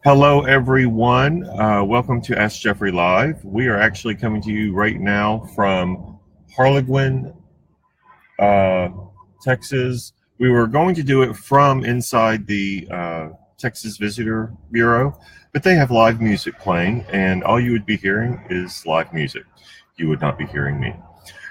Hello, everyone. Welcome to Ask Jeffrey Live. We are actually coming to you right now from Harlequin, Texas. We were going to do it from inside the Texas Visitor Bureau, but they have live music playing, and all you would be hearing is live music. You would not be hearing me.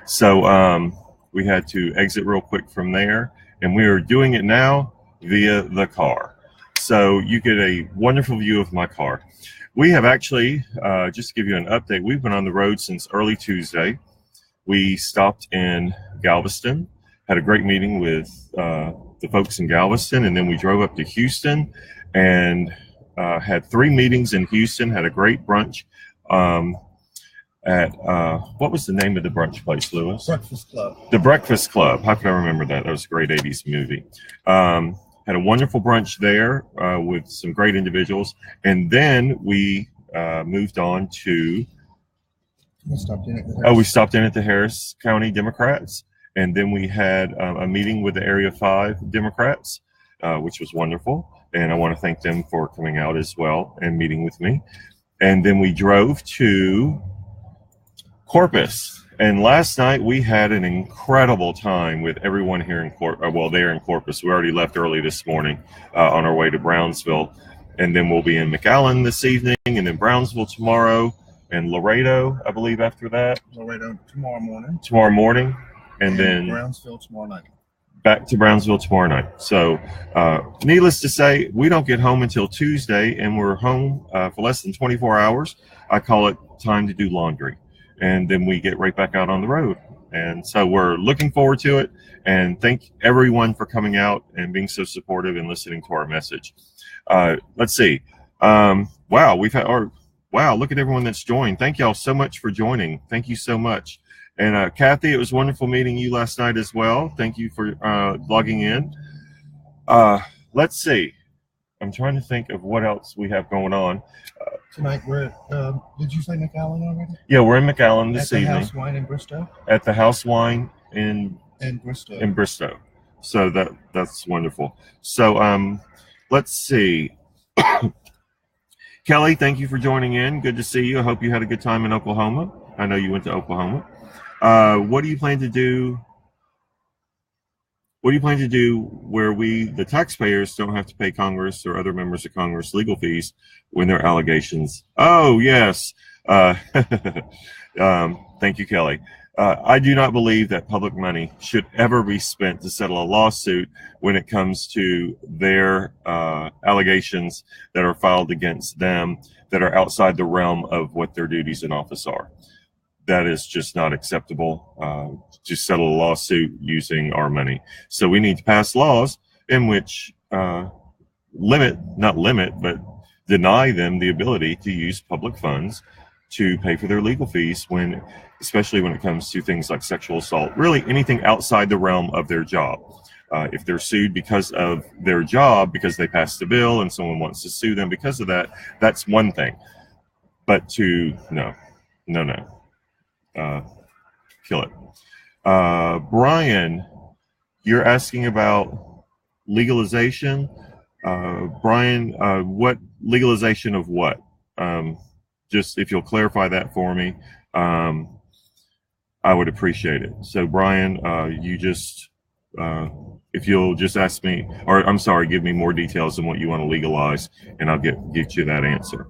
So we had to exit real quick from there, and we are doing it now via the car. So you get a wonderful view of my car. We have actually, just to give you an update, we've been on the road since early Tuesday. We stopped in Galveston, had a great meeting with the folks in Galveston, and then we drove up to Houston and had 3 meetings in Houston, had a great brunch at, what was the name of the brunch place, Lewis? Breakfast Club. The Breakfast Club. How could I remember that? That was a great 80s movie. Had a wonderful brunch there with some great individuals. And then we moved on to... We stopped in at the Harris County Democrats. And then we had a meeting with the Area 5 Democrats, which was wonderful. And I want to thank them for coming out as well and meeting with me. And then we drove to Corpus. And last night we had an incredible time with everyone here in there in Corpus. We already left early this morning on our way to Brownsville. And then we'll be in McAllen this evening, and then Brownsville tomorrow, and Laredo, I believe, after that. Laredo tomorrow morning. Tomorrow morning. And then Brownsville tomorrow night. Back to Brownsville tomorrow night. So needless to say, we don't get home until Tuesday, and we're home for less than 24 hours. I call it time to do laundry. And then we get right back out on the road. And so we're looking forward to it. And thank everyone for coming out and being so supportive and listening to our message. Let's see. Wow, look at everyone that's joined. Thank y'all so much for joining. Thank you so much. And Kathy, it was wonderful meeting you last night as well. Thank you for logging in. Let's see. I'm trying to think of what else we have going on. Tonight we're at, did you say McAllen already? Yeah, we're in McAllen this evening. At the House Wine in Bristow? At the House Wine in Bristow. So that's wonderful. So let's see. Kelly, thank you for joining in. Good to see you. I hope you had a good time in Oklahoma. I know you went to Oklahoma. What do you plan to do? What do you plan to do where we, the taxpayers, don't have to pay Congress or other members of Congress legal fees when there are allegations? Oh, yes. Thank you, Kelly. I do not believe that public money should ever be spent to settle a lawsuit when it comes to their allegations that are filed against them that are outside the realm of what their duties in office are. That is just not acceptable to settle a lawsuit using our money. So we need to pass laws in which not limit, but deny them the ability to use public funds to pay for their legal fees especially when it comes to things like sexual assault, really anything outside the realm of their job. If they're sued because of their job, because they passed a bill and someone wants to sue them because of that, that's one thing. But no. Kill it. Brian, you're asking about legalization. Brian, what legalization of what? Just if you'll clarify that for me, I would appreciate it. So Brian, if you'll just ask me, or I'm sorry, give me more details on what you want to legalize, and I'll get you that answer.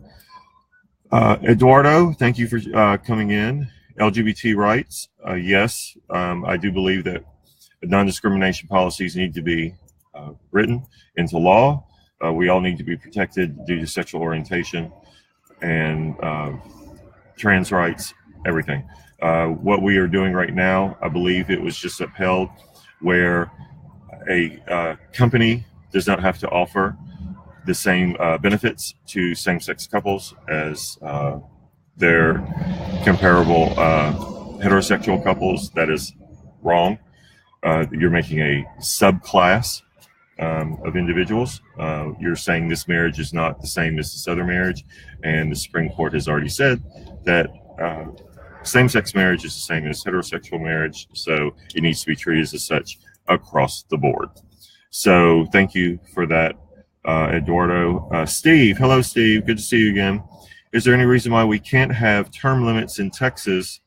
Eduardo, thank you for coming in. LGBT rights, yes, I do believe that non-discrimination policies need to be written into law. We all need to be protected due to sexual orientation and trans rights, everything. What we are doing right now, I believe it was just upheld, where a company does not have to offer the same benefits to same-sex couples as their comparable heterosexual couples. That is wrong. You're making a subclass of individuals. You're saying this marriage is not the same as this other marriage, and the Supreme Court has already said that same-sex marriage is the same as heterosexual marriage, so it needs to be treated as such across the board. So thank you for that Eduardo. Steve, hello, Steve. Good to see you again. Is there any reason why we can't have term limits in Texas?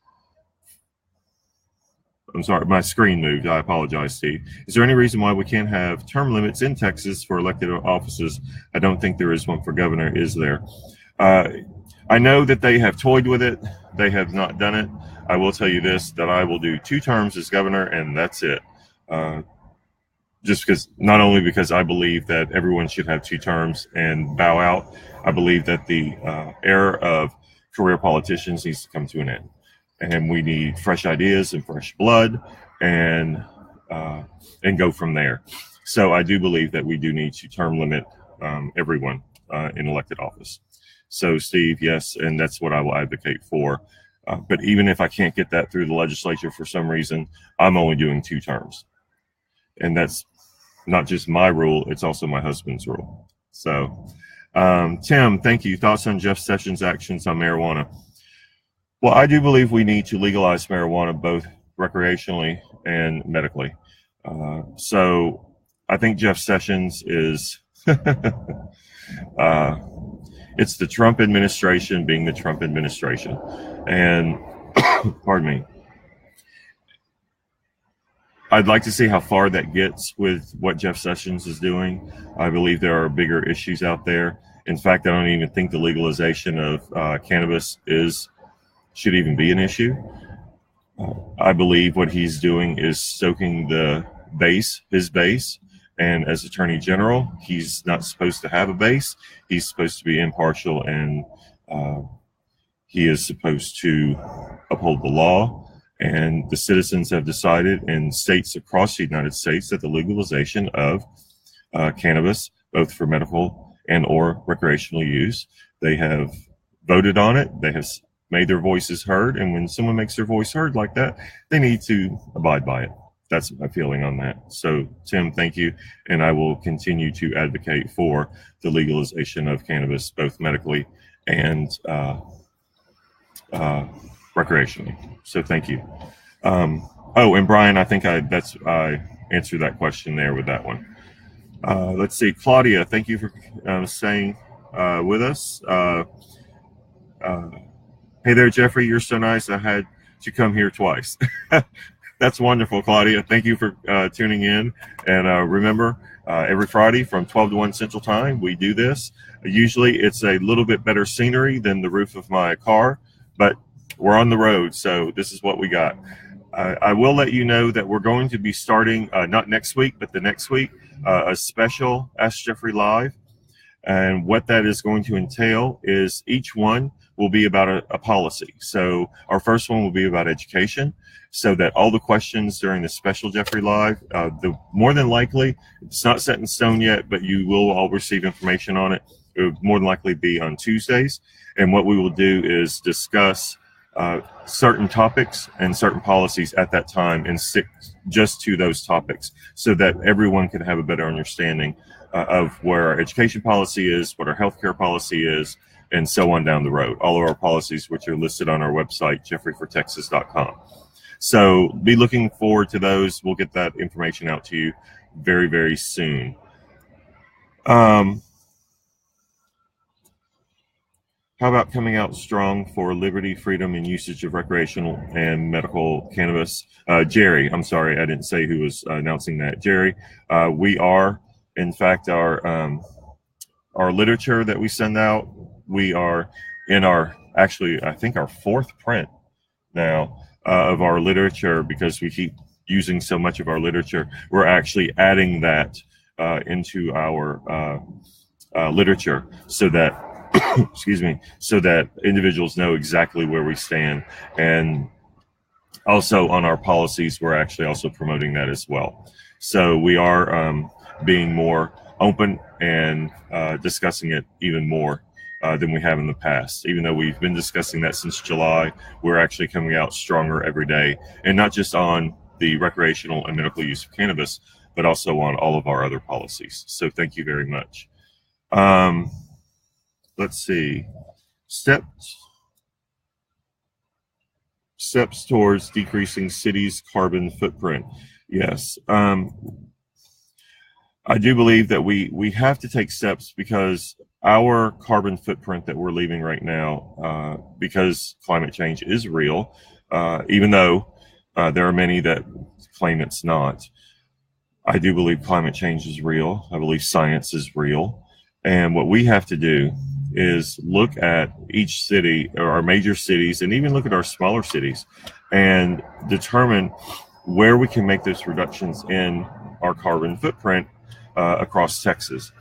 I'm sorry, my screen moved. I apologize, Steve. Is there any reason why we can't have term limits in Texas for elected offices? I don't think there is one for governor, is there? I know that they have toyed with it. They have not done it. I will tell you this, that I will do 2 terms as governor, and that's it. Just because, not only because I believe that everyone should have 2 terms and bow out, I believe that the era of career politicians needs to come to an end. And we need fresh ideas and fresh blood, and go from there. So I do believe that we do need to term limit everyone in elected office. So Steve, yes, and that's what I will advocate for. But even if I can't get that through the legislature for some reason, I'm only doing 2 terms. And that's not just my rule, it's also my husband's rule. So Tim, thank you. Thoughts on Jeff Sessions' actions on marijuana? Well, I do believe we need to legalize marijuana both recreationally and medically. So I think Jeff Sessions is, it's the Trump administration being the Trump administration. And, pardon me, I'd like to see how far that gets with what Jeff Sessions is doing. I believe there are bigger issues out there. In fact, I don't even think the legalization of cannabis should even be an issue. I believe what he's doing is stoking his base. And as Attorney General, he's not supposed to have a base. He's supposed to be impartial, and he is supposed to uphold the law. And the citizens have decided in states across the United States that the legalization of cannabis, both for medical and or recreational use, they have voted on it. They have made their voices heard. And when someone makes their voice heard like that, they need to abide by it. That's my feeling on that. So, Tim, thank you. And I will continue to advocate for the legalization of cannabis, both medically and recreationally. So thank you. And Brian, I think I answered that question there with that one. Let's see, Claudia, thank you for staying with us. Hey there, Jeffrey, you're so nice. I had to come here twice. That's wonderful, Claudia. Thank you for tuning in. And remember, every Friday from 12 to 1 Central Time, we do this. Usually it's a little bit better scenery than the roof of my car, but we're on the road, so this is what we got. I will let you know that we're going to be starting, not next week, but the next week, a special Ask Jeffrey Live. And what that is going to entail is each one will be about a policy. So our first one will be about education, so that all the questions during the special Jeffrey Live, the more than likely, it's not set in stone yet, but you will all receive information on it. It will more than likely be on Tuesdays. And what we will do is discuss certain topics and certain policies at that time and stick just to those topics, so that everyone can have a better understanding of where our education policy is, what our healthcare policy is, and so on down the road. All of our policies, which are listed on our website, jeffreyfortexas.com. So be looking forward to those. We'll get that information out to you very, very soon. How about coming out strong for liberty, freedom, and usage of recreational and medical cannabis? Jerry, I'm sorry, I didn't say who was announcing that. Jerry, we are, in fact, our literature that we send out, we are in actually, I think our 4th print now of our literature, because we keep using so much of our literature. We're actually adding that into our literature, so that excuse me, so that individuals know exactly where we stand. And also on our policies, we're actually also promoting that as well. So we are being more open and discussing it even more than we have in the past. Even though we've been discussing that since July, we're actually coming out stronger every day, and not just on the recreational and medical use of cannabis, but also on all of our other policies. So thank you very much. Let's see. Steps towards decreasing cities' carbon footprint. Yes. I do believe that we have to take steps because our carbon footprint that we're leaving right now, because climate change is real, even though there are many that claim it's not. I do believe climate change is real. I believe science is real. And what we have to do is look at each city or our major cities and even look at our smaller cities and determine where we can make those reductions in our carbon footprint across Texas,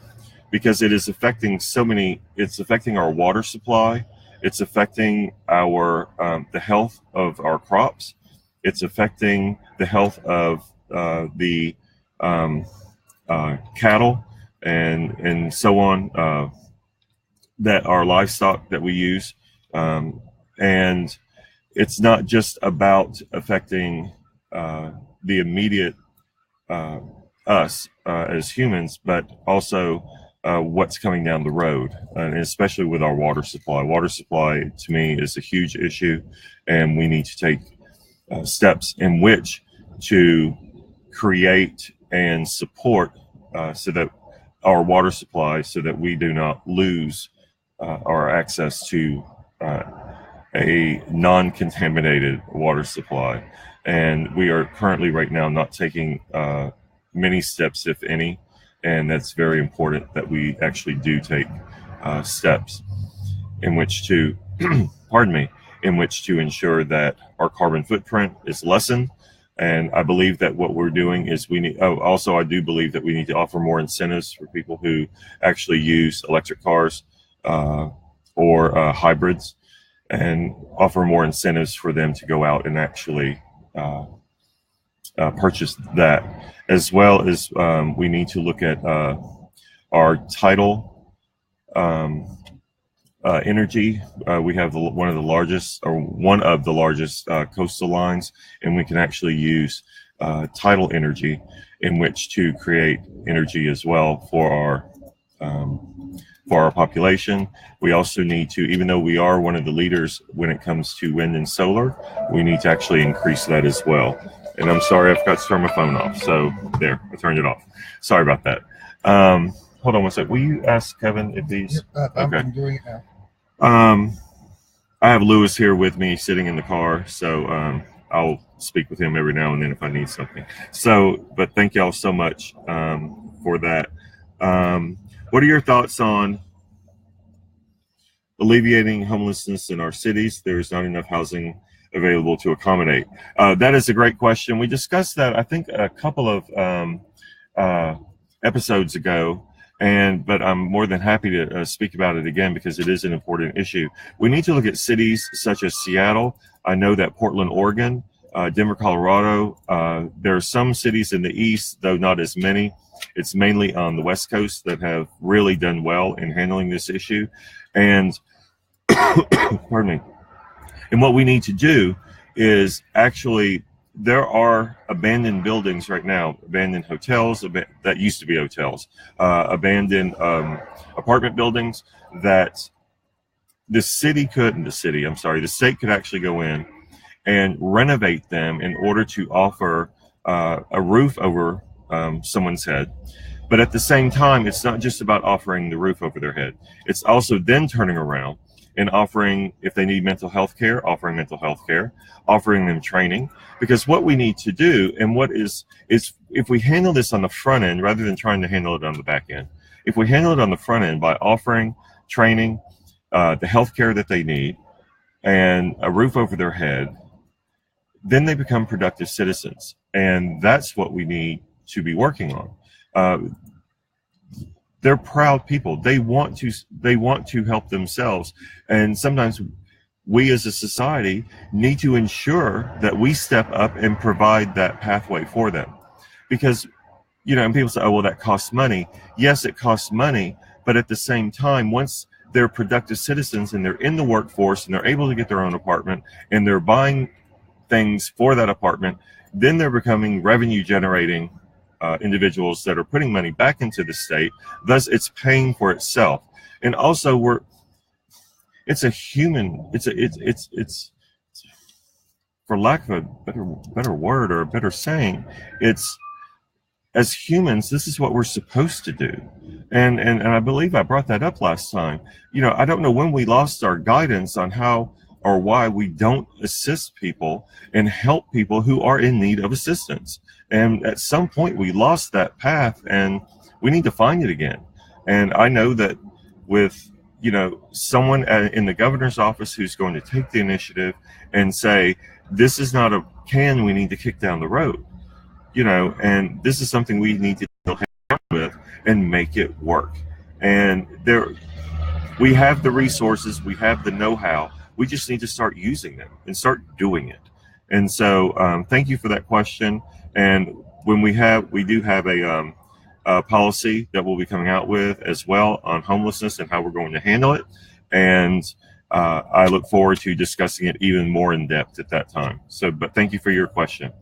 because it is affecting so many. It's affecting our water supply. It's affecting our the health of our crops. It's affecting the health of the cattle and so on, that our livestock that we use, and it's not just about affecting the immediate us as humans, but also what's coming down the road, and especially with our water supply. Water supply, to me, is a huge issue, and we need to take steps in which to create and support so that our water supply, so that we do not lose our access to a non-contaminated water supply. And we are currently right now not taking many steps, if any, and that's very important that we actually do take steps in which to, pardon me, in which to ensure that our carbon footprint is lessened. And I believe that what we're doing is we need, also I do believe that we need to offer more incentives for people who actually use electric cars or hybrids, and offer more incentives for them to go out and actually purchase that, as well as we need to look at our tidal energy. We have one of the largest coastal lines, and we can actually use tidal energy in which to create energy as well for our population. We also need to, even though we are one of the leaders when it comes to wind and solar, we need to actually increase that as well. And I'm sorry, I forgot to turn my phone off. So there, I turned it off. Sorry about that. Hold on one sec. Will you ask Kevin if these? Yep, I'm doing it now. I have Lewis here with me sitting in the car, so I'll speak with him every now and then if I need something. So, but thank y'all so much for that. What are your thoughts on alleviating homelessness in our cities? There's not enough housing available to accommodate. That is a great question. We discussed that, I think, a couple of episodes ago, but I'm more than happy to speak about it again because it is an important issue. We need to look at cities such as Seattle. I know that Portland, Oregon, Denver, Colorado. There are some cities in the east, though not as many. It's mainly on the West Coast that have really done well in handling this issue. And pardon me. And what we need to do is actually, there are abandoned buildings right now, abandoned hotels that used to be hotels, abandoned apartment buildings that the state could actually go in and renovate them in order to offer a roof over someone's head. But at the same time, it's not just about offering the roof over their head. It's also then turning around and offering, if they need mental health care, offering mental health care, offering them training. Because what we need to do, and what is if we handle this on the front end rather than trying to handle it on the back end, if we handle it on the front end by offering training, the health care that they need, and a roof over their head, then they become productive citizens. And that's what we need to be working on. They're proud people. They want to help themselves. And sometimes we as a society need to ensure that we step up and provide that pathway for them. Because, and people say, oh, well, that costs money. Yes, it costs money. But at the same time, once they're productive citizens and they're in the workforce and they're able to get their own apartment and they're buying things for that apartment, then they're becoming revenue generating individuals that are putting money back into the state. Thus, it's paying for itself. And also, it's for lack of a better word or a better saying, it's as humans, this is what we're supposed to do. And I believe I brought that up last time. I don't know when we lost our guidance on how or why we don't assist people and help people who are in need of assistance. And at some point we lost that path, and we need to find it again. And I know that with someone in the governor's office who's going to take the initiative and say, this is not a can we need to kick down the road, and this is something we need to deal with and make it work. And we have the resources, we have the know-how, we just need to start using them and start doing it. And so thank you for that question. And when we do have a policy that we'll be coming out with as well on homelessness and how we're going to handle it. And I look forward to discussing it even more in depth at that time. But thank you for your question.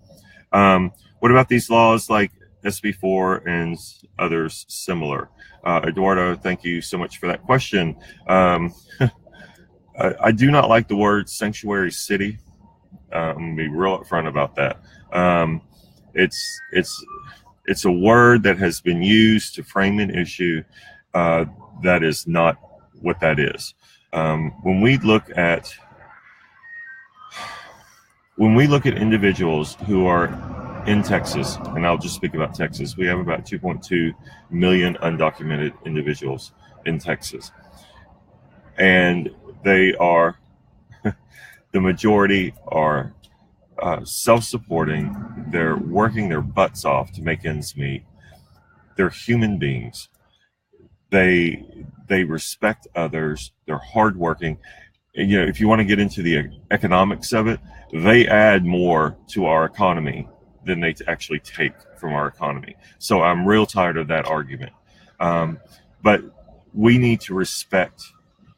What about these laws like SB4 and others similar? Eduardo, thank you so much for that question. I do not like the word sanctuary city. I'm going to be real upfront about that. It's a word that has been used to frame an issue that is not what that is. When we look at individuals who are in Texas, and I'll just speak about Texas, we have about 2.2 million undocumented individuals in Texas. And they are, the majority are self-supporting. They're working their butts off to make ends meet. They're human beings. They respect others. They're hardworking. And, if you want to get into the economics of it, they add more to our economy than they actually take from our economy. So I'm real tired of that argument. But we need to respect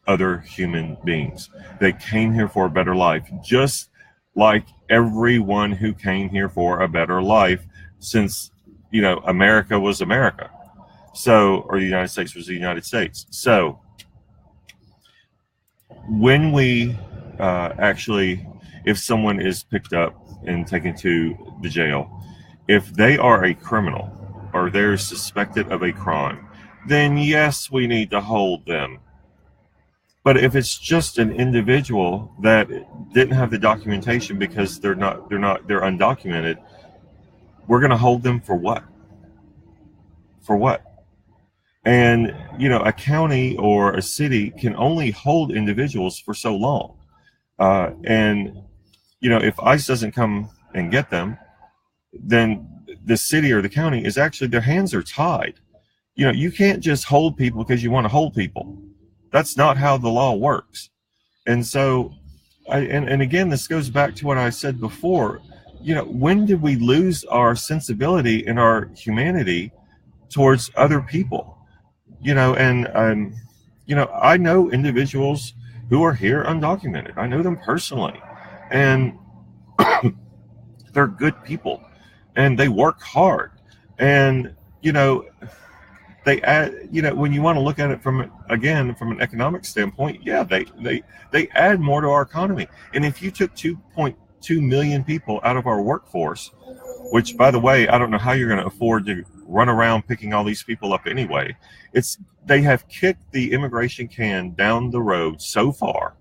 other human beings. They came here for a better life, just like everyone who came here for a better life since, America was America. Or the United States was the United States. So when we if someone is picked up and taken to the jail, if they are a criminal or they're suspected of a crime, then yes, we need to hold them. But if it's just an individual that didn't have the documentation because they're undocumented, we're going to hold them for what? For what? And, a county or a city can only hold individuals for so long. If ICE doesn't come and get them, then the city or the county is actually, their hands are tied. You can't just hold people because you want to hold people. That's not how the law works. And so, and again, this goes back to what I said before. When did we lose our sensibility and our humanity towards other people? I know individuals who are here undocumented. I know them personally, and they're good people, and they work hard, and they add. When you want to look at it from an economic standpoint, yeah, they add more to our economy. And if you took 2.2 million people out of our workforce, which, by the way, I don't know how you're going to afford to run around picking all these people up anyway. They have kicked the immigration can down the road so far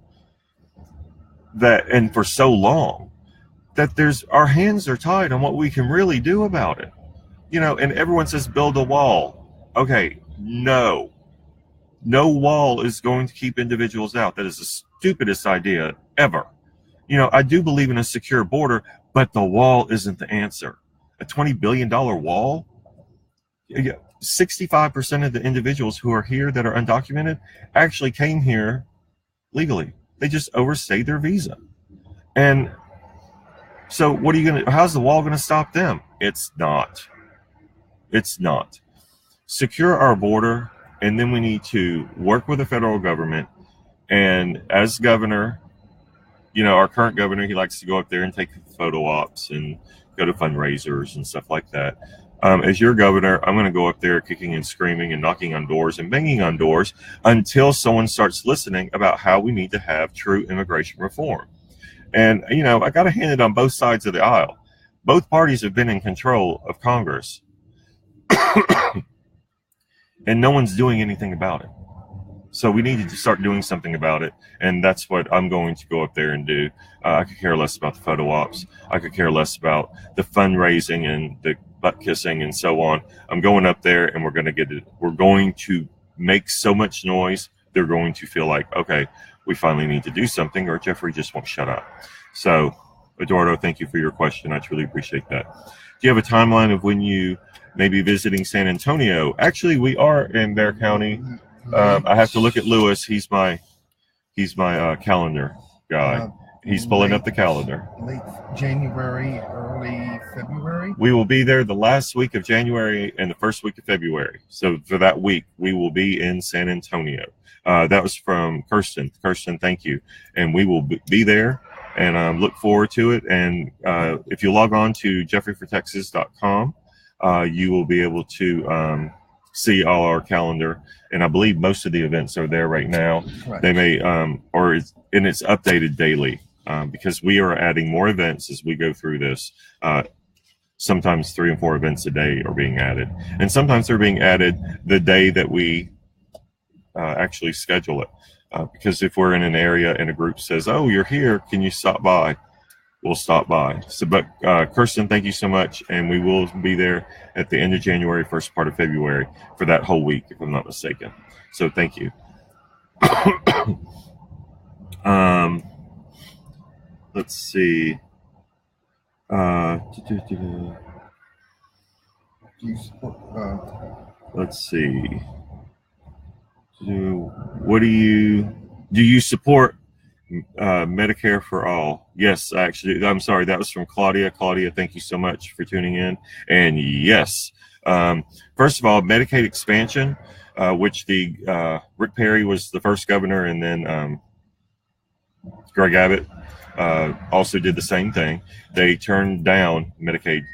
and for so long that our hands are tied on what we can really do about it. And everyone says build a wall. Okay, no wall is going to keep individuals out. That is the stupidest idea ever. I do believe in a secure border, but the wall isn't the answer. A $20 billion wall? 65% of the individuals who are here that are undocumented actually came here legally. They just overstayed their visa. And so how's the wall going to stop them? It's not. Secure our border, and then we need to work with the federal government. And as governor, our current governor, he likes to go up there and take photo ops and go to fundraisers and stuff like that. As your governor, I'm going to go up there kicking and screaming and knocking on doors and banging on doors until someone starts listening about how we need to have true immigration reform. And, I got to hand it on both sides of the aisle. Both parties have been in control of Congress and no one's doing anything about it. So we need to start doing something about it, and that's what I'm going to go up there and do. I could care less about the photo ops. I could care less about the fundraising and the butt kissing and so on. I'm going up there, and we're going to get it. We're going to make so much noise, they're going to feel like, okay, we finally need to do something, or Jeffrey just won't shut up. So, Eduardo, thank you for your question. I truly appreciate that. Do you have a timeline of when you may be visiting San Antonio? Actually, we are in Bexar County. I have to look at Lewis. He's my calendar guy. He's pulling up the calendar. Late January, early February. We will be there the last week of January and the first week of February. So for that week, we will be in San Antonio. That was from Kirsten. Kirsten, thank you. And we will be there and look forward to it. And if you log on to jeffreyfortexas.com, you will be able to see all our calendar, and I believe most of the events are there right now. Correct. They may it's updated daily because we are adding more events as we go through this. Sometimes 3 and 4 events a day are being added, and sometimes they're being added the day that we actually schedule it, because if we're in an area and a group says, oh, you're here, can you stop by? We'll stop by. So, but Kirsten, thank you so much, and we will be there at the end of January, first part of February for that whole week, if I'm not mistaken. So thank you. Let's see. Let's see. Do you support Medicare for all? Yes, actually, I'm sorry, that was from Claudia. Claudia, thank you so much for tuning in. And yes, first of all, Medicaid expansion, which Rick Perry was the first governor, and then Greg Abbott also did the same thing. They turned down Medicaid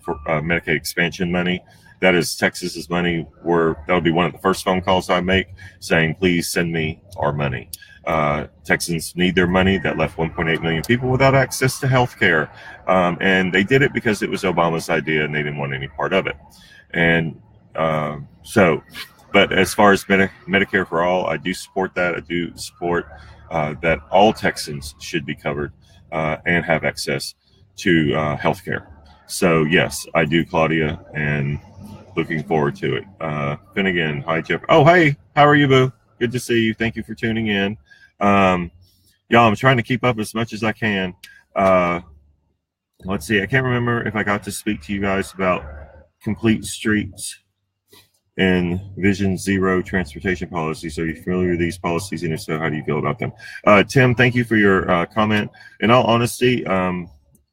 for Medicaid expansion money. That is Texas's money. That would be one of the first phone calls I make, saying, please send me our money. Texans need their money. That left 1.8 million people without access to health care. And they did it because it was Obama's idea and they didn't want any part of it. And but as far as Medicare for all, I do support that. I do support that all Texans should be covered and have access to health care. So yes, I do, Claudia, and looking forward to it. Finnegan, hi, Jeff. Oh, hey, how are you, boo? Good to see you. Thank you for tuning in. Y'all, I'm trying to keep up as much as I can. Let's see. I can't remember if I got to speak to you guys about complete streets and Vision Zero transportation policies. Are you familiar with these policies? And if so, how do you feel about them? Tim, thank you for your comment. In all honesty,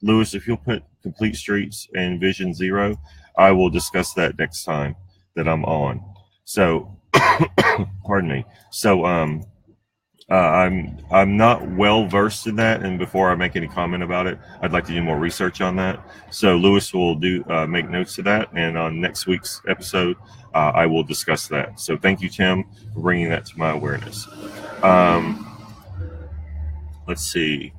Lewis, if you'll put complete streets and Vision Zero, I will discuss that next time that I'm on. So, pardon me. So, I'm not well versed in that, and before I make any comment about it, I'd like to do more research on that. So Lewis will make notes of that, and on next week's episode, I will discuss that. So thank you, Tim, for bringing that to my awareness. Let's see.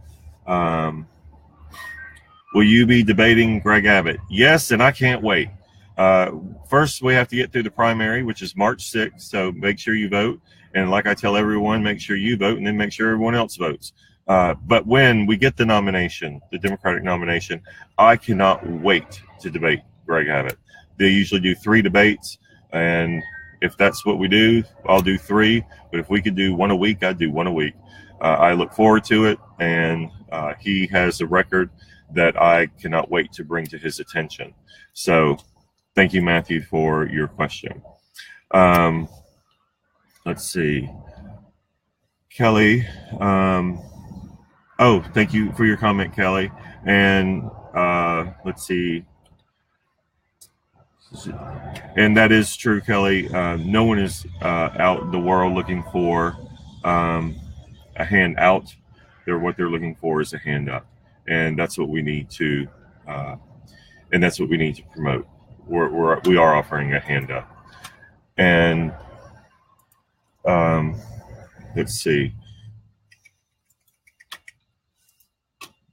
Will you be debating Greg Abbott? Yes, and I can't wait. First, we have to get through the primary, which is March 6th, so make sure you vote. And like I tell everyone, make sure you vote and then make sure everyone else votes. But when we get the nomination, the Democratic nomination, I cannot wait to debate Greg Abbott. They usually do 3 debates, and if that's what we do, I'll do 3. But if we could do 1 a week, I'd do 1 a week. I look forward to it, and he has a record that I cannot wait to bring to his attention. So thank you, Matthew, for your question. Let's see. Kelly. Thank you for your comment, Kelly. And let's see. And that is true, Kelly. No one is out in the world looking for a handout. What they're looking for is a handout. And that's what we need to promote. We are offering a handout. And let's see.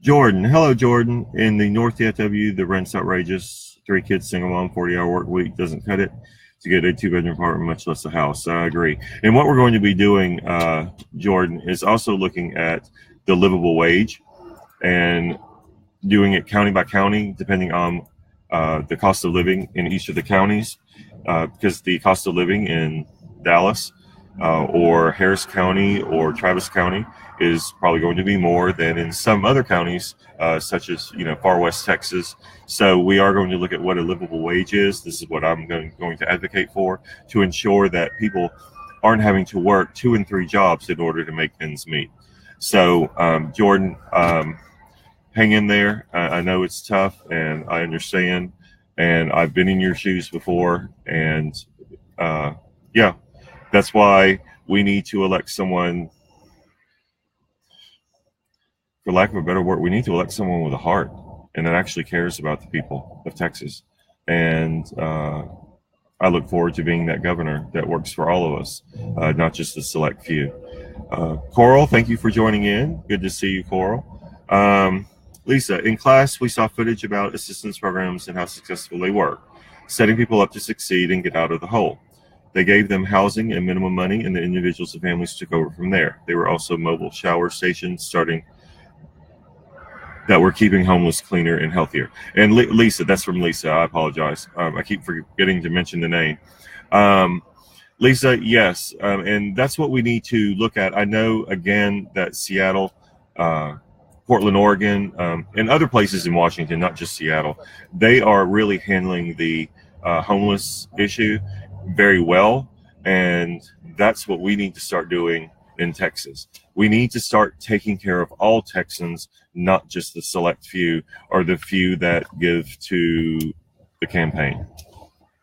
Jordan, hello, Jordan. In the North DFW, the rent's outrageous. 3 kids, single mom, 40-hour work week doesn't cut it to get a 2-bedroom apartment, much less a house. I agree. And what we're going to be doing, Jordan, is also looking at the livable wage and doing it county by county, depending on the cost of living in each of the counties, because the cost of living in Dallas or Harris County or Travis County is probably going to be more than in some other counties, such as far west Texas. So we are going to look at what a livable wage is. This is what I'm going to advocate for, to ensure that people aren't having to work 2 and 3 jobs in order to make ends meet. So Jordan, hang in there. I know it's tough, and I understand, and I've been in your shoes before, and yeah, that's why we need to elect someone, for lack of a better word, we need to elect someone with a heart and that actually cares about the people of Texas. And I look forward to being that governor that works for all of us, not just the select few. Coral, thank you for joining in. Good to see you, Coral. Lisa, in class, we saw footage about assistance programs and how successful they were, setting people up to succeed and get out of the hole. They gave them housing and minimum money, and the individuals and families took over from there. They were also mobile shower stations that were keeping homeless cleaner and healthier. And Lisa, that's from Lisa. I apologize. I keep forgetting to mention the name. Lisa, yes, and that's what we need to look at. I know, again, that Seattle, Portland, Oregon, and other places in Washington, not just Seattle, they are really handling the homeless issue very well, and that's what we need to start doing in Texas. We need to start taking care of all Texans, not just the select few or the few that give to the campaign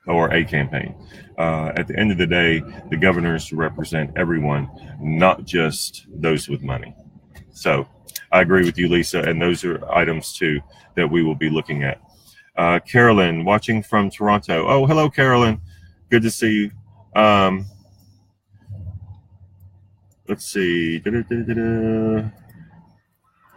or a campaign. At the end of the day, the governors represent everyone, not just those with money. So I agree with you, Lisa, and those are items too that we will be looking at. Carolyn, watching from Toronto. Oh, hello, Carolyn. Good to see you. Let's see.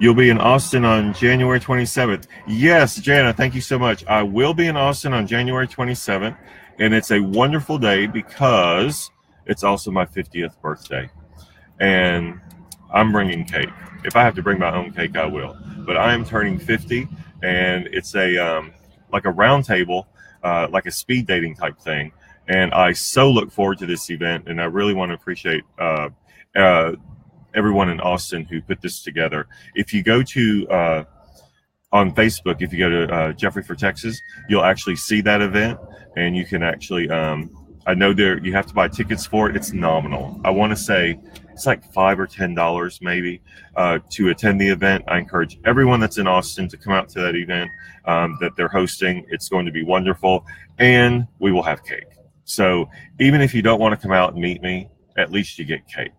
You'll be in Austin on January 27th. Yes, Jana, thank you so much. I will be in Austin on January 27th, and it's a wonderful day because it's also my 50th birthday, and I'm bringing cake. If I have to bring my own cake, I will. But I am turning 50, and it's a like a round table, like a speed dating type thing. And I so look forward to this event, and I really want to appreciate everyone in Austin who put this together. If you go to on Facebook, if you go to Jeffrey for Texas, you'll actually see that event, and you can actually I know there you have to buy tickets for it. It's nominal. I want to say it's like $5 or $10 maybe to attend the event. I encourage everyone that's in Austin to come out to that event that they're hosting. It's going to be wonderful, and we will have cake. So even if you don't want to come out and meet me, at least you get cake,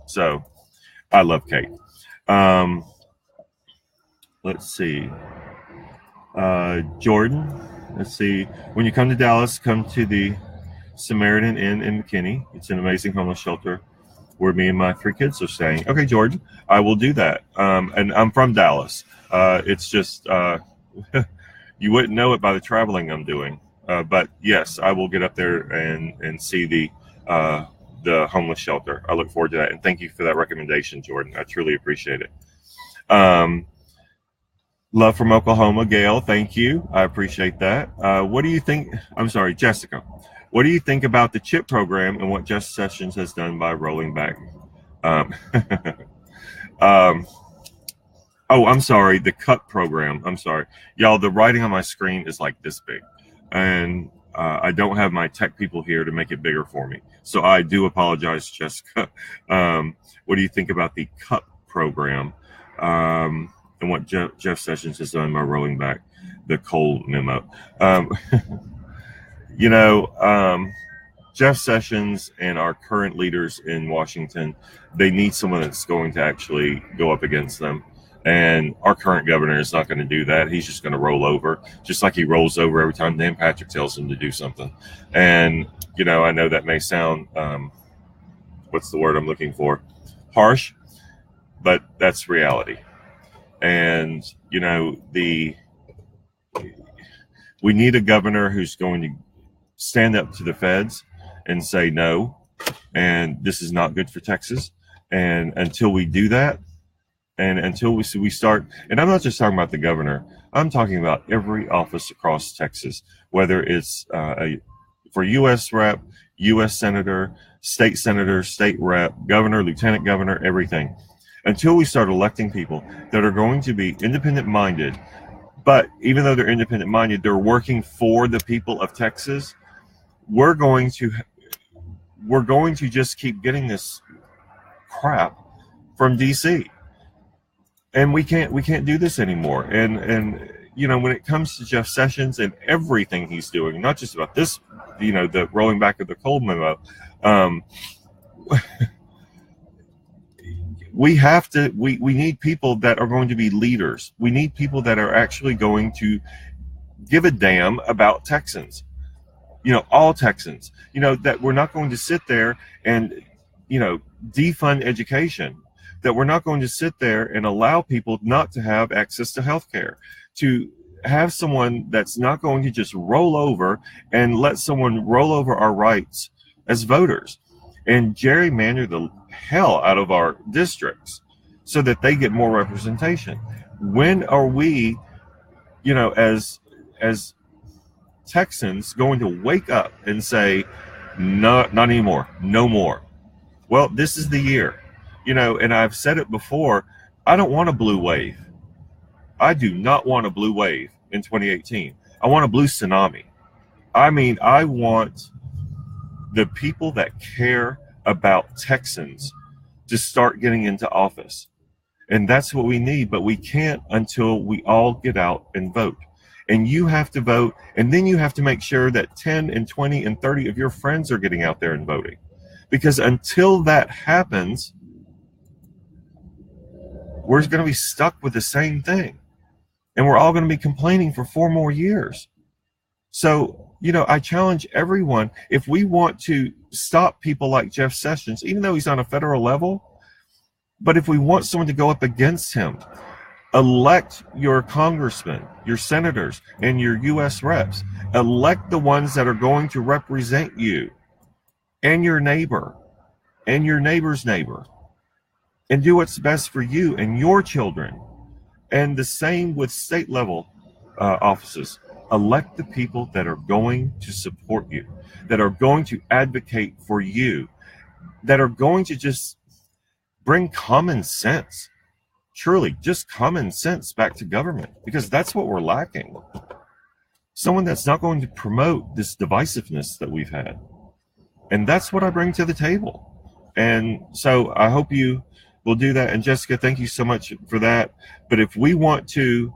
So I love cake. Let's see. Jordan, let's see. When you come to Dallas, come to the Samaritan Inn in McKinney. It's an amazing homeless shelter where me and my 3 kids are staying. Okay, Jordan, I will do that. And I'm from Dallas. It's just, you wouldn't know it by the traveling I'm doing. But yes, I will get up there and see the homeless shelter. I look forward to that. And thank you for that recommendation, Jordan. I truly appreciate it. Love from Oklahoma, Gail. Thank you. I appreciate that. What do you think? I'm sorry, Jessica. What do you think about the CHIP program and what Jeff Sessions has done by rolling back? Oh, I'm sorry. The CUT program. I'm sorry. Y'all, the writing on my screen is like this big. And I don't have my tech people here to make it bigger for me. So I do apologize, Jessica. What do you think about the CUT program and what Jeff Sessions has done by rolling back the Cole memo? Jeff Sessions and our current leaders in Washington, they need someone that's going to actually go up against them. And our current governor is not going to do that. He's just going to roll over, just like he rolls over every time Dan Patrick tells him to do something. And, I know that may sound, what's the word I'm looking for? Harsh, but that's reality. And, We need a governor who's going to stand up to the feds and say no, and this is not good for Texas. And until we do that, and until we start, and I'm not just talking about the governor, I'm talking about every office across Texas, whether it's for U.S. rep, U.S. senator, state rep, governor, lieutenant governor, everything. Until we start electing people that are going to be independent minded, but even though they're independent minded, they're working for the people of Texas. We're going to just keep getting this crap from DC, and we can't do this anymore. And you know, when it comes to Jeff Sessions and everything he's doing, not just about this, you know, the rolling back of the Cole memo, we need people that are going to be leaders. We need people that are actually going to give a damn about Texans. You know, all Texans. You know, that we're not going to sit there and, you know, defund education. That we're not going to sit there and allow people not to have access to health care. To have someone that's not going to just roll over and let someone roll over our rights as voters and gerrymander the hell out of our districts so that they get more representation. When are we, you know, as Texans going to wake up and say, no, not anymore, no more? Well, this is the year, you know, and I've said it before, I don't want a blue wave. I do not want a blue wave in 2018. I want a blue tsunami. I mean, I want the people that care about Texans to start getting into office. And that's what we need, but we can't until we all get out and vote. And you have to vote, and then you have to make sure that 10 and 20 and 30 of your friends are getting out there and voting. Because until that happens, we're going to be stuck with the same thing. And we're all going to be complaining for 4 more years. So, you know, I challenge everyone, if we want to stop people like Jeff Sessions, even though he's on a federal level, but if we want someone to go up against him, elect your congressmen, your senators, and your U.S. reps. Elect the ones that are going to represent you and your neighbor and your neighbor's neighbor, and do what's best for you and your children. And the same with state level offices. Elect the people that are going to support you, that are going to advocate for you, that are going to just bring common sense, truly just common sense back to government, because that's what we're lacking. Someone that's not going to promote this divisiveness that we've had. And that's what I bring to the table. And so I hope you will do that. And Jessica, thank you so much for that. But if we want to,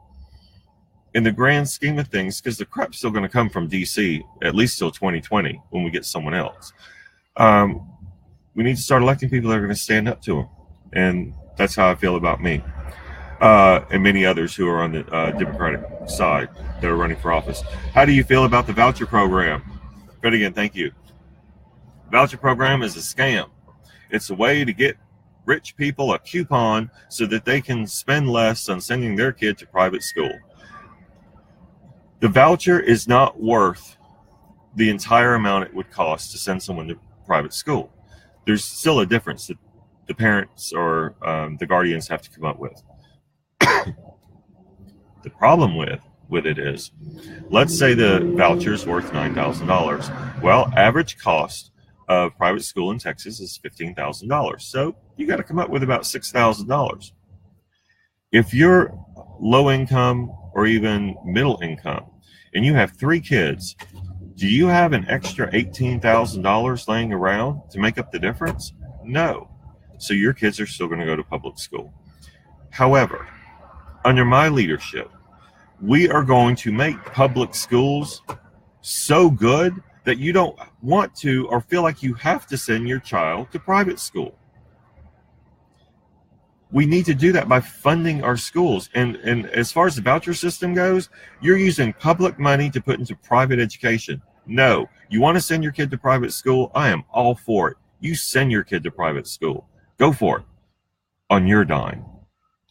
in the grand scheme of things, because the crap's still going to come from DC, at least till 2020, when we get someone else, we need to start electing people that are going to stand up to them. And that's how I feel about me. And many others who are on the Democratic side that are running for office. How do you feel about the voucher program? But again, thank you. Voucher program is a scam. It's a way to get rich people a coupon so that they can spend less on sending their kid to private school. The voucher is not worth the entire amount it would cost to send someone to private school. There's still a difference that the parents or the guardians have to come up with. The problem with it is, let's say the voucher is worth $9,000. Well, average cost of private school in Texas is $15,000. So you got to come up with about $6,000. If you're low income or even middle income and you have 3 kids, do you have an extra $18,000 laying around to make up the difference? No. So your kids are still going to go to public school. However, under my leadership, we are going to make public schools so good that you don't want to or feel like you have to send your child to private school. We need to do that by funding our schools. And as far as the voucher system goes, you're using public money to put into private education. No, you want to send your kid to private school? I am all for it. You send your kid to private school. Go for it. On your dime,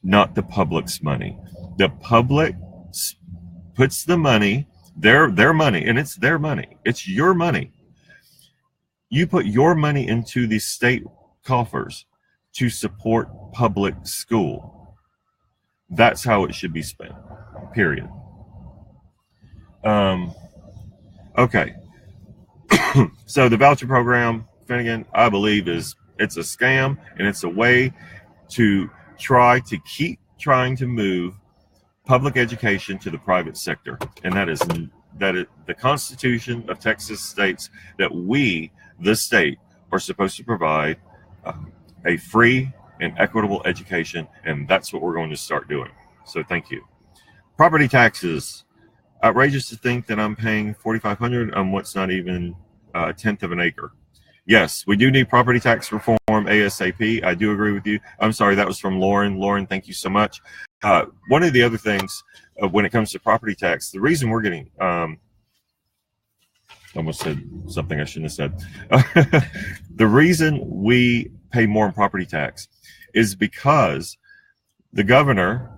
not the public's money. The public puts the money Their money, and it's their money. It's your money. You put your money into the state coffers to support public school. That's how it should be spent, period. Okay. So the voucher program, Finnegan, I believe it's a scam, and it's a way to try to keep trying to move public education to the private sector. And that is the Constitution of Texas states that we, the state, are supposed to provide a free and equitable education, and that's what we're going to start doing. So thank you. Property taxes. Outrageous to think that I'm paying $4,500 on what's not even a tenth of an acre. Yes, we do need property tax reform ASAP. I do agree with you. I'm sorry, that was from Lauren. Lauren, thank you so much. One of the other things when it comes to property tax, the reason we're getting almost said something I shouldn't have said. The reason we pay more in property tax is because the governor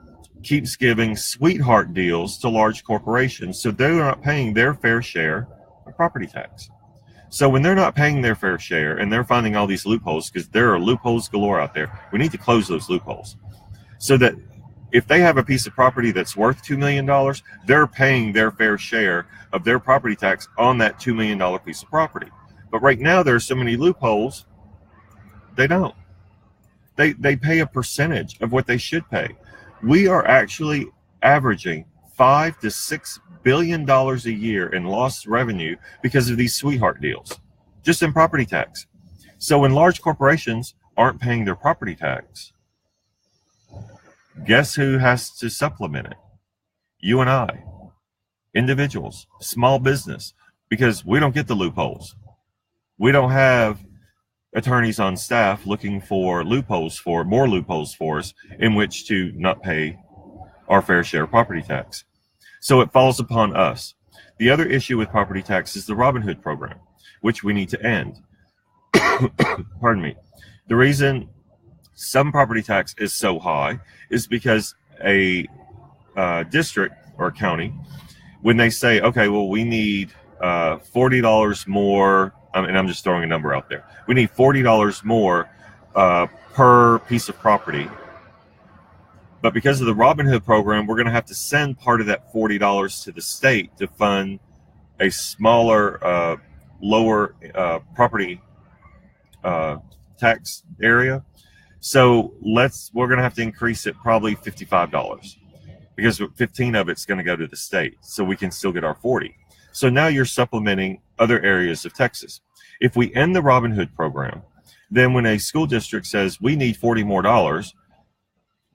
keeps giving sweetheart deals to large corporations, so they're not paying their fair share of property tax. So when they're not paying their fair share and they're finding all these loopholes, because there are loopholes galore out there, we need to close those loopholes so that if they have a piece of property that's worth $2 million, they're paying their fair share of their property tax on that $2 million piece of property. But right now there are so many loopholes, they don't. They pay a percentage of what they should pay. We are actually averaging $5 to $6 billion a year in lost revenue because of these sweetheart deals, just in property tax. So when large corporations aren't paying their property tax, guess who has to supplement it? You and I, individuals, small business, because we don't get the loopholes. We don't have attorneys on staff looking for more loopholes for us in which to not pay our fair share of property tax. So it falls upon us. The other issue with property tax is the Robin Hood program, which we need to end. Pardon me. The reason some property tax is so high is because a district or a county, when they say, okay, well, we need $40 more, and I'm just throwing a number out there. We need $40 more per piece of property. But because of the Robin Hood program, we're going to have to send part of that $40 to the state to fund a smaller, lower property tax area. So we're going to have to increase it probably $55 because 15 of it's going to go to the state, so we can still get our 40. So now you're supplementing other areas of Texas. If we end the Robin Hood program, then when a school district says we need $40 more,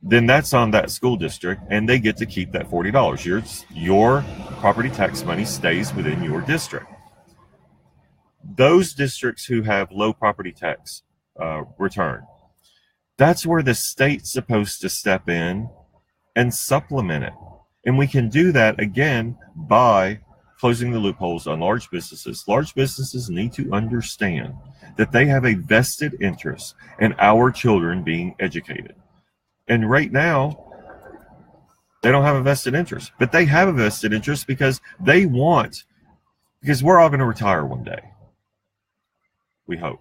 then that's on that school district, and they get to keep that $40. Your property tax money stays within your district. Those districts who have low property tax return, that's where the state's supposed to step in and supplement it. And we can do that, again, by closing the loopholes on large businesses. Large businesses need to understand that they have a vested interest in our children being educated. And right now, they don't have a vested interest. But they have a vested interest because because we're all going to retire one day. We hope.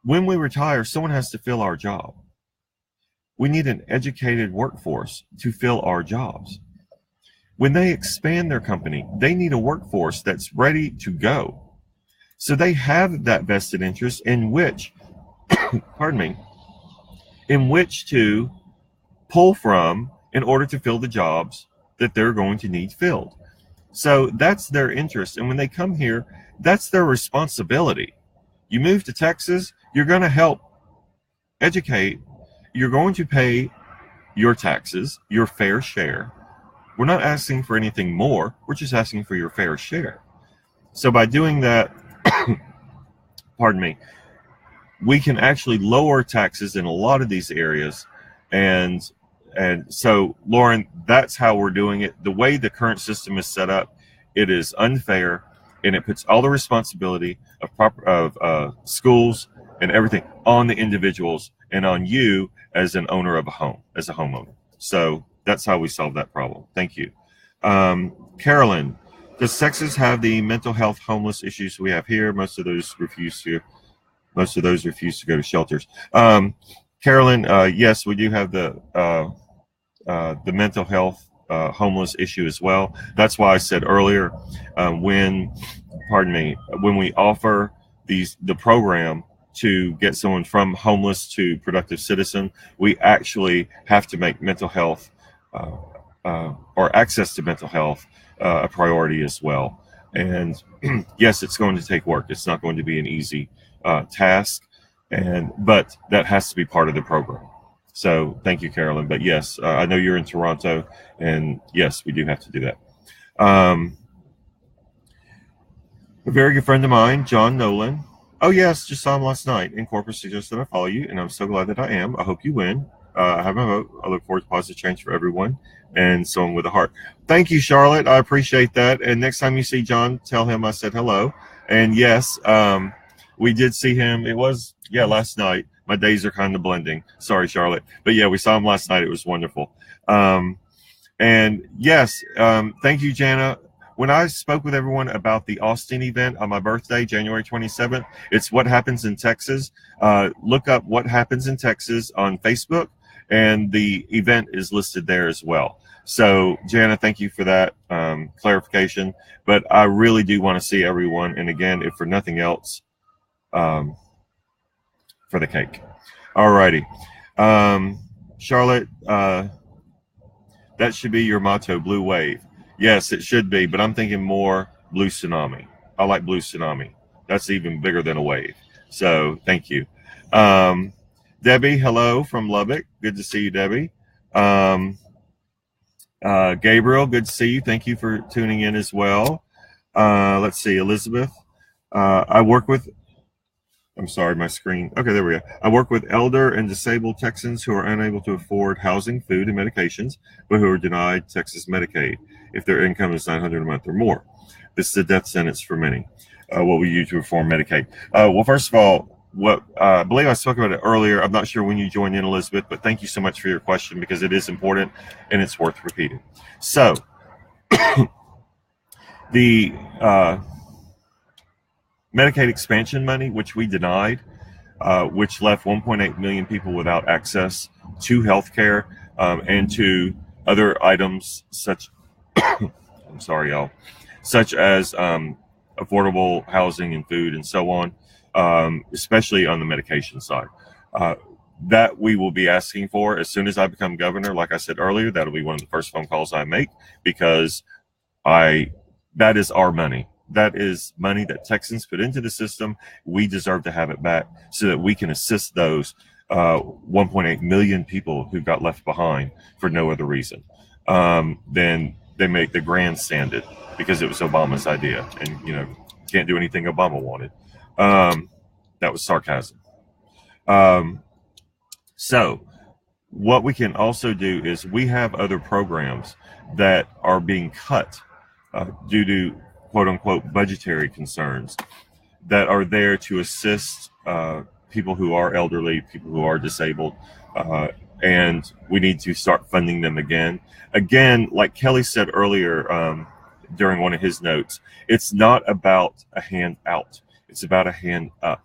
When we retire, someone has to fill our job. We need an educated workforce to fill our jobs. When they expand their company, they need a workforce that's ready to go. So they have that vested interest in which, in which to pull from in order to fill the jobs that they're going to need filled. So that's their interest. And when they come here, that's their responsibility. You move to Texas, you're going to help educate. You're going to pay your taxes, your fair share. We're not asking for anything more. We're just asking for your fair share. So by doing that, we can actually lower taxes in a lot of these areas. And so, Lauren, that's how we're doing it. The way the current system is set up, it is unfair, and it puts all the responsibility of schools and everything on the individuals and on you as an owner of a home, as a homeowner. So that's how we solve that problem. Thank you. Carolyn, does Texas have the mental health homeless issues we have here? Most of those refuse to go to shelters. Carolyn, yes, we do have the mental health homeless issue as well. That's why I said earlier, when we offer the program to get someone from homeless to productive citizen, we actually have to make mental health or access to mental health a priority as well. And yes, it's going to take work. It's not going to be an easy task, but that has to be part of the program. So thank you, Carolyn. But yes, I know you're in Toronto, and yes, we do have to do that. A very good friend of mine, John Nolan. Oh yes, just saw him last night. In Corpus suggested I follow you, and I'm so glad that I am. I hope you win. I have my vote. I look forward to positive change for everyone, and someone with a heart. Thank you, Charlotte. I appreciate that. And next time you see John, tell him I said hello. And yes, we did see him. It was last night. My days are kind of blending. Sorry, Charlotte. But yeah, we saw him last night. It was wonderful. And yes, thank you, Jana. When I spoke with everyone about the Austin event on my birthday, January 27th, it's What Happens in Texas. Look up What Happens in Texas on Facebook, and the event is listed there as well. So, Jana, thank you for that clarification. But I really do want to see everyone. And again, if for nothing else, for the cake. All righty. Charlotte, that should be your motto, Blue Wave. Yes, it should be, but I'm thinking more Blue Tsunami. I like Blue Tsunami. That's even bigger than a wave. So thank you. Debbie, hello from Lubbock. Good to see you, Debbie. Gabriel, good to see you. Thank you for tuning in as well. Let's see, Elizabeth. I'm sorry, my screen. Okay, there we go. I work with elder and disabled Texans who are unable to afford housing, food, and medications, but who are denied Texas Medicaid if their income is $900 a month or more. This is a death sentence for many. What will you do to reform Medicaid? Well, first of all, I believe I spoke about it earlier. I'm not sure when you joined in, Elizabeth, but thank you so much for your question because it is important and it's worth repeating. So, the Medicaid expansion money, which we denied, which left 1.8 million people without access to health care and to other items such such as affordable housing and food and so on, especially on the medication side. That we will be asking for as soon as I become governor. Like I said earlier, that'll be one of the first phone calls I make because that is our money. That is money that Texans put into the system. We deserve to have it back so that we can assist those 1.8 million people who got left behind for no other reason. Then they make the grandstanded because it was Obama's idea, and can't do anything Obama wanted. That was sarcasm. So what we can also do is we have other programs that are being cut due to quote unquote budgetary concerns that are there to assist people who are elderly, people who are disabled, and we need to start funding them again. Again, like Kelly said earlier during one of his notes, it's not about a hand out, it's about a hand up.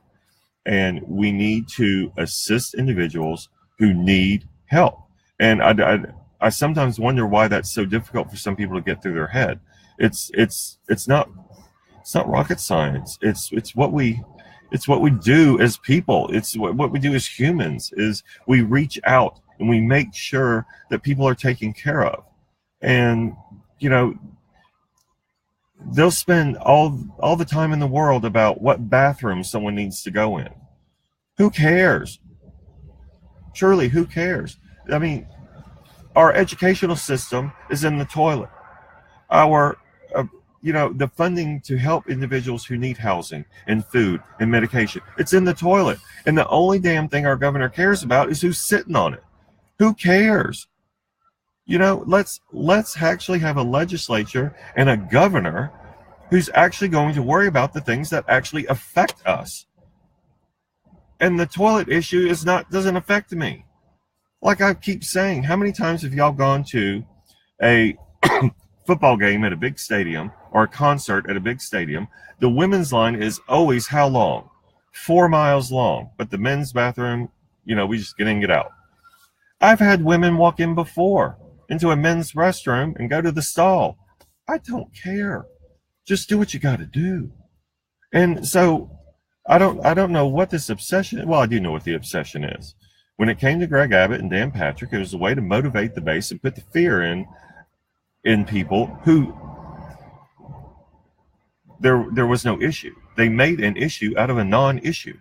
And we need to assist individuals who need help. And I sometimes wonder why that's so difficult for some people to get through their head. It's not rocket science. It's what we do as people. It's what we do as humans is we reach out and we make sure that people are taken care of. And they'll spend all the time in the world about what bathroom someone needs to go in. Who cares? Truly, who cares? I mean, our educational system is in the toilet. Our the funding to help individuals who need housing and food and medication, it's in the toilet. And the only damn thing our governor cares about is who's sitting on it. Who cares? Let's actually have a legislature and a governor who's actually going to worry about the things that actually affect us. And the toilet issue doesn't affect me. Like I keep saying, how many times have y'all gone to a football game at a big stadium or a concert at a big stadium, the women's line is always how long? 4 miles long. But the men's bathroom, we just get in, get out. I've had women walk in before into a men's restroom and go to the stall. I don't care. Just do what you got to do. And so I don't know what this obsession. Well, I do know what the obsession is. When it came to Greg Abbott and Dan Patrick, it was a way to motivate the base and put the fear in people who there was no issue. They made an issue out of a non-issue,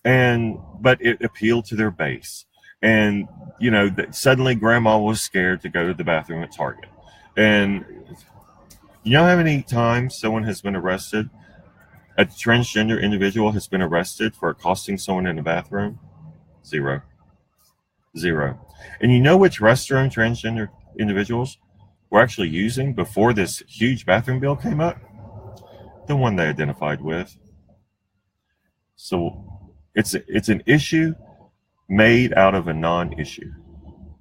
but it appealed to their base. And that suddenly grandma was scared to go to the bathroom at Target. And you know how many times someone has been arrested? A transgender individual has been arrested for accosting someone in a bathroom? Zero. And you know which restroom transgender individuals were actually using before this huge bathroom bill came up? The one they identified with. So it's an issue made out of a non-issue.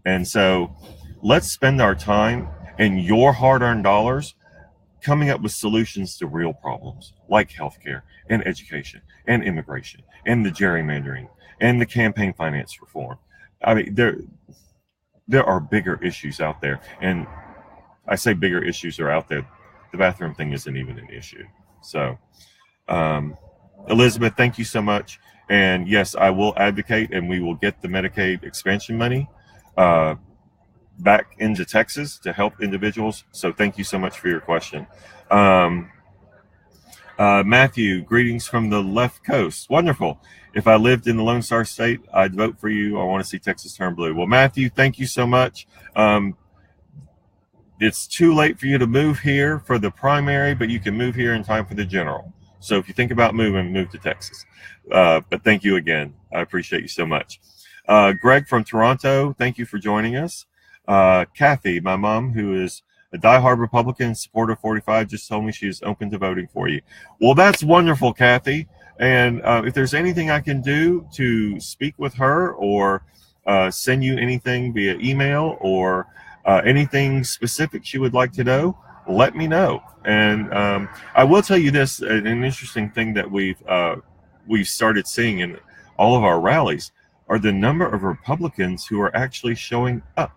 And so let's spend our time and your hard-earned dollars coming up with solutions to real problems like healthcare and education and immigration and the gerrymandering and the campaign finance reform. I mean, there are bigger issues out there. And I say bigger issues are out there. The bathroom thing isn't even an issue. So, Elizabeth, thank you so much. And yes, I will advocate, and we will get the Medicaid expansion money back into Texas to help individuals. So thank you so much for your question. Matthew, greetings from the left coast. Wonderful. If I lived in the Lone Star State, I'd vote for you. I want to see Texas turn blue. Well, Matthew, thank you so much. It's too late for you to move here for the primary, but you can move here in time for the general. So if you think about moving, move to Texas. But thank you again. I appreciate you so much. Greg from Toronto, thank you for joining us. Kathy, my mom, who is a diehard Republican, supporter of 45, just told me she is open to voting for you. Well, that's wonderful, Kathy. And if there's anything I can do to speak with her or send you anything via email or anything specific she would like to know, let me know. And I will tell you this, an interesting thing that we've started seeing in all of our rallies are the number of Republicans who are actually showing up.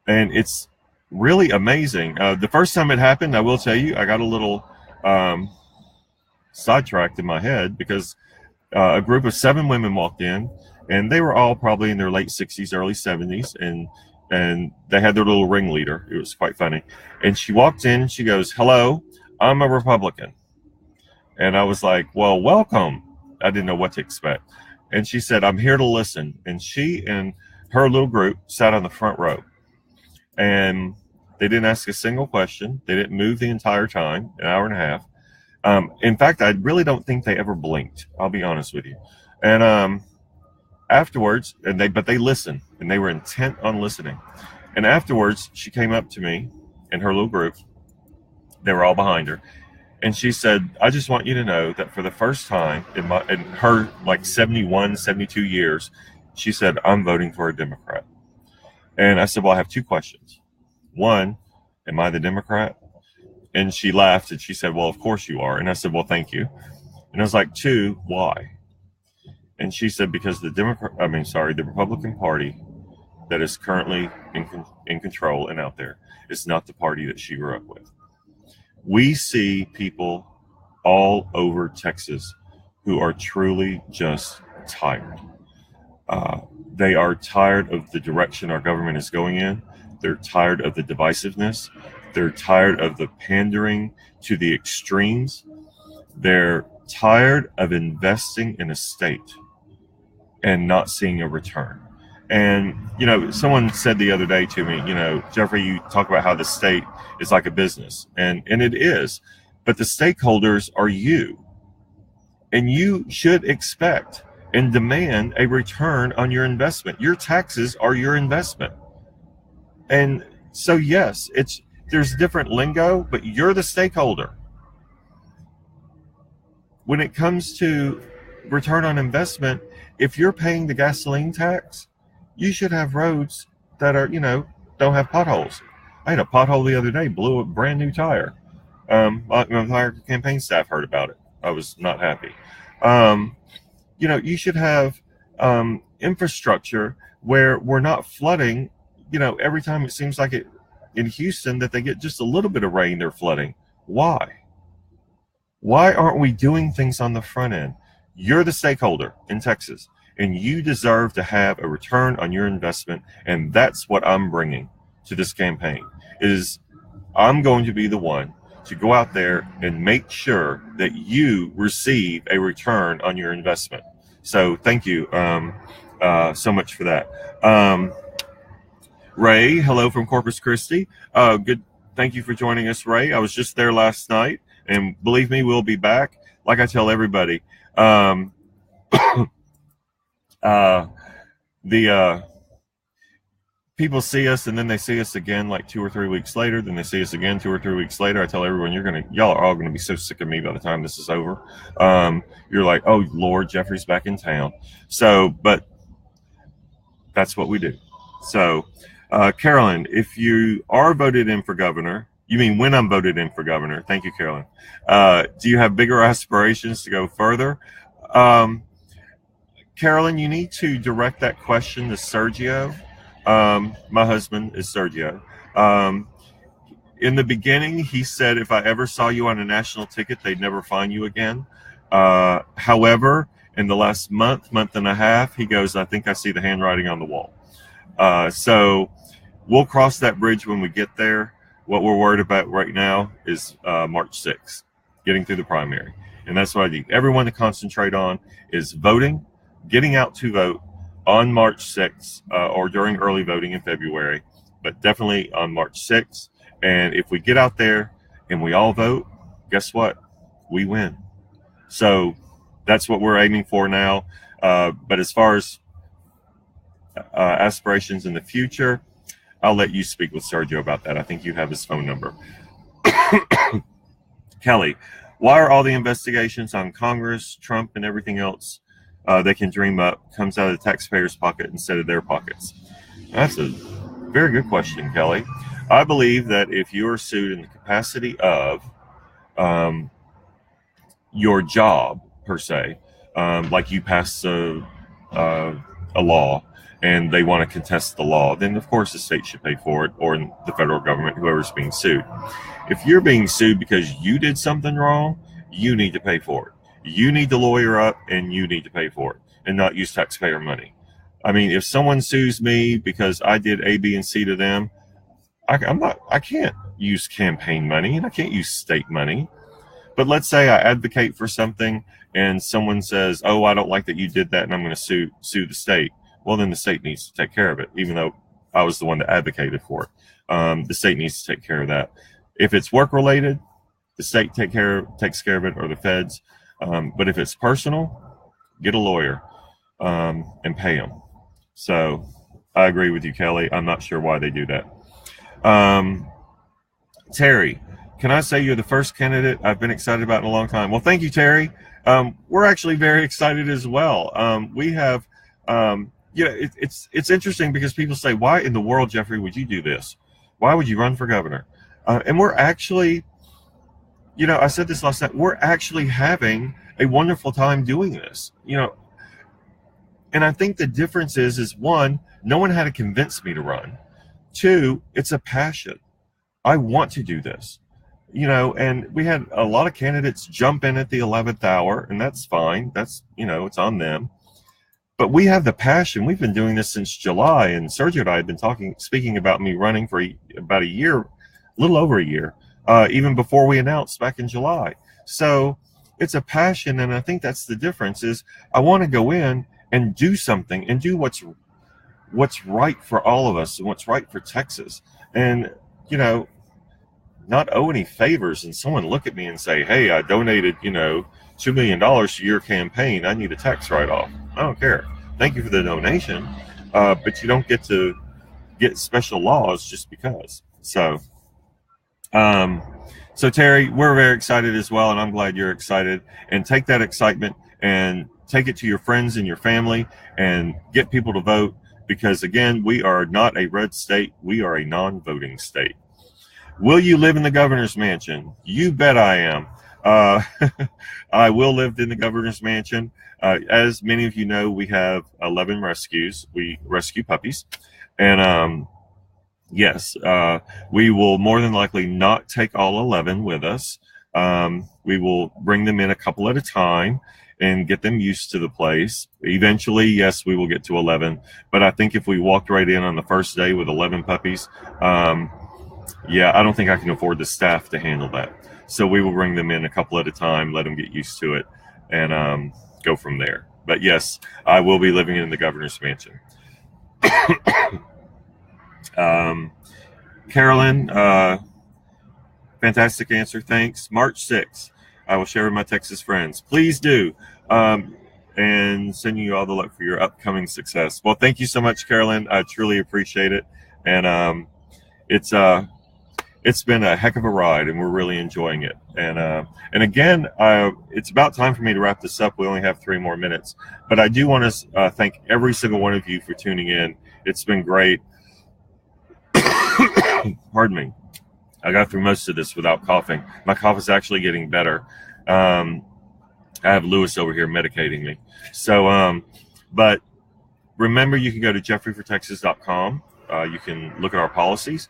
And it's really amazing. The first time it happened, I will tell you, I got a little sidetracked in my head because a group of 7 women walked in, and they were all probably in their late 60s, early 70s, and they had their little ringleader. It was quite funny. And she walked in and she goes, "Hello, I'm a Republican." And I was like, "Well, welcome." I didn't know what to expect. And she said, "I'm here to listen." And she and her little group sat on the front row. And they didn't ask a single question. They didn't move the entire time, an hour and a half. In fact, I really don't think they ever blinked. I'll be honest with you. And afterwards, but they listened, and they were intent on listening. And afterwards, she came up to me and her little group. They were all behind her. And she said, "I just want you to know that for the first time in her like 71, 72 years, she said, I'm voting for a Democrat." And I said, "Well, I have 2 questions. One, am I the Democrat?" And she laughed and she said, "Well, of course you are." And I said, "Well, thank you." And I was like, 2, why? And she said, "Because the Republican Party that is currently in control and out there is not the party that she grew up with." We see people all over Texas who are truly just tired. They are tired of the direction our government is going in. They're tired of the divisiveness. They're tired of the pandering to the extremes. They're tired of investing in a state and not seeing a return. And, someone said the other day to me, "Jeffrey, you talk about how the state is like a business." And it is. But the stakeholders are you. And you should expect and demand a return on your investment. Your taxes are your investment. And so, yes, there's different lingo, but you're the stakeholder. When it comes to return on investment, if you're paying the gasoline tax, you should have roads that are, don't have potholes. I had a pothole the other day, blew a brand new tire. My entire campaign staff heard about it. I was not happy. You should have infrastructure where we're not flooding. Every time it seems like it in Houston that they get just a little bit of rain, they're flooding. Why? Why aren't we doing things on the front end? You're the stakeholder in Texas, and you deserve to have a return on your investment. And that's what I'm bringing to this campaign is I'm going to be the one to go out there and make sure that you receive a return on your investment. So thank you so much for that. Ray, hello from Corpus Christi. Good. Thank you for joining us, Ray. I was just there last night, and believe me, we'll be back. Like I tell everybody, people see us and then they see us again like 2 or 3 weeks later. Then they see us again 2 or 3 weeks later. I tell everyone, y'all are all gonna be so sick of me by the time this is over. You're like, oh Lord, Jeffrey's back in town. So, but that's what we do. So, Carolyn, if you are voted in for governor, you mean when I'm voted in for governor? Thank you, Carolyn. Do you have bigger aspirations to go further? Carolyn, you need to direct that question to Sergio. My husband is Sergio. In the beginning, he said if I ever saw you on a national ticket, they'd never find you again. However, in the last month and a half, he goes, I think I see the handwriting on the wall. So we'll cross that bridge when we get there. What we're worried about right now is March 6th, getting through the primary. And that's what I need everyone to concentrate on is voting, getting out to vote on March 6th or during early voting in February, but definitely on March 6th. And if we get out there and we all vote, guess what? We win. So that's what we're aiming for now. But as far as aspirations in the future, I'll let you speak with Sergio about that. I think you have his phone number. Kelly, why are all the investigations on Congress, Trump, and everything else they can dream up comes out of the taxpayers' pocket instead of their pockets? That's a very good question, Kelly. I believe that if you are sued in the capacity of your job, per se, like you pass a law, and they want to contest the law, then of course the state should pay for it, or the federal government, whoever's being sued. If you're being sued because you did something wrong, you need to pay for it. You need to lawyer up, and you need to pay for it, and not use taxpayer money. I mean, if someone sues me because I did A, B, and C to them, I can't use campaign money, and I can't use state money. But let's say I advocate for something, and someone says, "Oh, I don't like that you did that, and I'm going to sue the state." Well, then the state needs to take care of it, even though I was the one that advocated for it. The state needs to take care of that. If it's work-related, the state takes care of it, or the feds. But if it's personal, get a lawyer and pay them. So I agree with you, Kelly. I'm not sure why they do that. Terry, can I say you're the first candidate I've been excited about in a long time? Well, thank you, Terry. We're actually very excited as well. We have... it's interesting because people say, why in the world, Jeffrey, would you do this? Why would you run for governor? And we're actually, I said this last night, we're actually having a wonderful time doing this, and I think the difference is one, no one had to convince me to run. Two, it's a passion. I want to do this, and we had a lot of candidates jump in at the 11th hour, and that's fine. That's, it's on them. But we have the passion. We've been doing this since July, and Sergio and I have been speaking about me running for about a year, a little over a year, even before we announced back in July. So it's a passion, and I think that's the difference is I want to go in and do something and do what's right for all of us and what's right for Texas. And, not owe any favors and someone look at me and say, hey, I donated, $2 million to your campaign. I need a tax write-off. I don't care. Thank you for the donation. But you don't get to get special laws just because. So Terry, we're very excited as well, and I'm glad you're excited. And take that excitement and take it to your friends and your family and get people to vote because, again, we are not a red state. We are a non-voting state. Will you live in the governor's mansion? You bet I am. Uh, I will live in the governor's mansion. As many of you know, we have 11 rescues. We rescue puppies. And yes, we will more than likely not take all 11 with us. We will bring them in a couple at a time and get them used to the place. Eventually, yes, we will get to 11. But I think if we walked right in on the first day with 11 puppies, yeah, I don't think I can afford the staff to handle that. So we will bring them in a couple at a time, let them get used to it, and go from there. But yes, I will be living in the governor's mansion. Carolyn, fantastic answer. Thanks. March 6th, I will share with my Texas friends. Please do. And sending you all the luck for your upcoming success. Well, thank you so much, Carolyn. I truly appreciate it. And it's been a heck of a ride, and we're really enjoying it. And again, it's about time for me to wrap this up. We only have 3 more minutes, but I do want to thank every single one of you for tuning in. It's been great. Pardon me. I got through most of this without coughing. My cough is actually getting better. I have Lewis over here medicating me. So, but remember, you can go to jeffreyfortexas.com. You can look at our policies.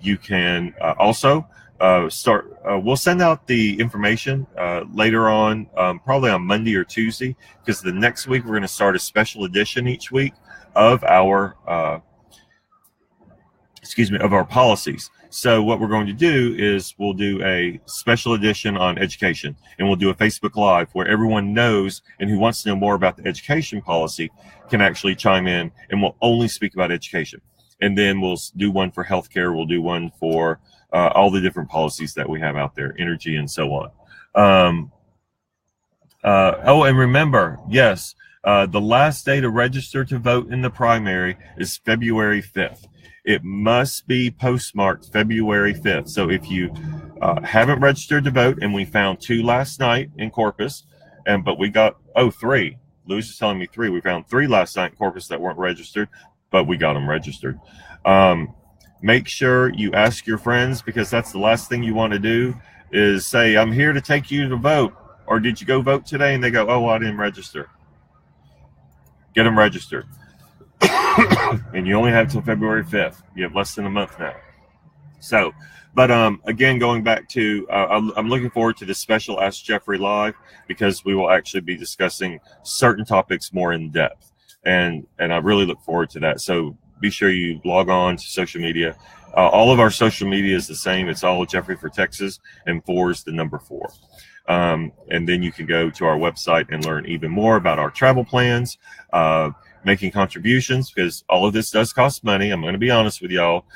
You can also we'll send out the information later on, probably on Monday or Tuesday, because the next week we're going to start a special edition each week of our policies. So what we're going to do is we'll do a special edition on education, and we'll do a Facebook Live where everyone knows and who wants to know more about the education policy can actually chime in, and we'll only speak about education. And then we'll do one for healthcare. We'll do one for all the different policies that we have out there, energy and so on. And remember, yes, the last day to register to vote in the primary is February 5th. It must be postmarked February 5th. So if you haven't registered to vote, and we found 2 last night in Corpus, but we got 3. Louis is telling me 3. We found 3 last night in Corpus that weren't registered, but we got them registered. Make sure you ask your friends, because that's the last thing you want to do is say, I'm here to take you to vote. Or did you go vote today? And they go, oh, I didn't register. Get them registered. And you only have till February 5th. You have less than a month now. So, but again, going back to, I'm looking forward to this special Ask Jeffrey Live, because we will actually be discussing certain topics more in depth. And I really look forward to that. So be sure you log on to social media. All of our social media is the same. It's all Jeffrey for Texas, and 4 is the number 4. And then you can go to our website and learn even more about our travel plans, making contributions, because all of this does cost money. I'm going to be honest with y'all.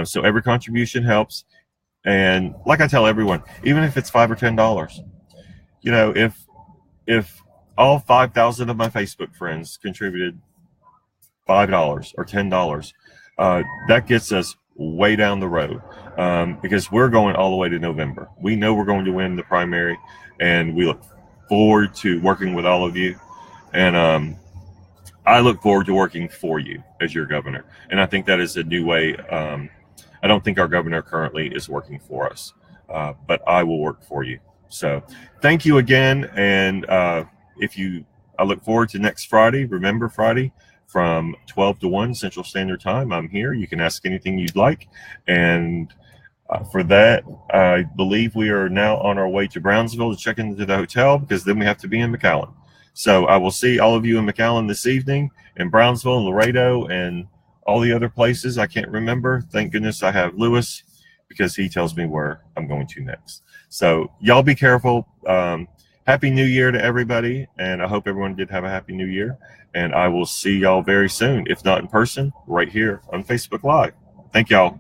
So every contribution helps. And like I tell everyone, even if it's $5 or $10, you know, if all 5,000 of my Facebook friends contributed $5 or $10, that gets us way down the road, because we're going all the way to November. We know we're going to win the primary, and we look forward to working with all of you. And I look forward to working for you as your governor. And I think that is a new way. I don't think our governor currently is working for us, but I will work for you. So thank you again. And I look forward to next Friday. Remember, Friday from 12 to 1 Central Standard Time. I'm here. You can ask anything you'd like. And for that, I believe we are now on our way to Brownsville to check into the hotel, because then we have to be in McAllen. So I will see all of you in McAllen this evening, in Brownsville and Laredo and all the other places I can't remember. Thank goodness I have Lewis, because he tells me where I'm going to next. So y'all be careful. Happy New Year to everybody, and I hope everyone did have a happy New Year. And I will see y'all very soon, if not in person, right here on Facebook Live. Thank y'all.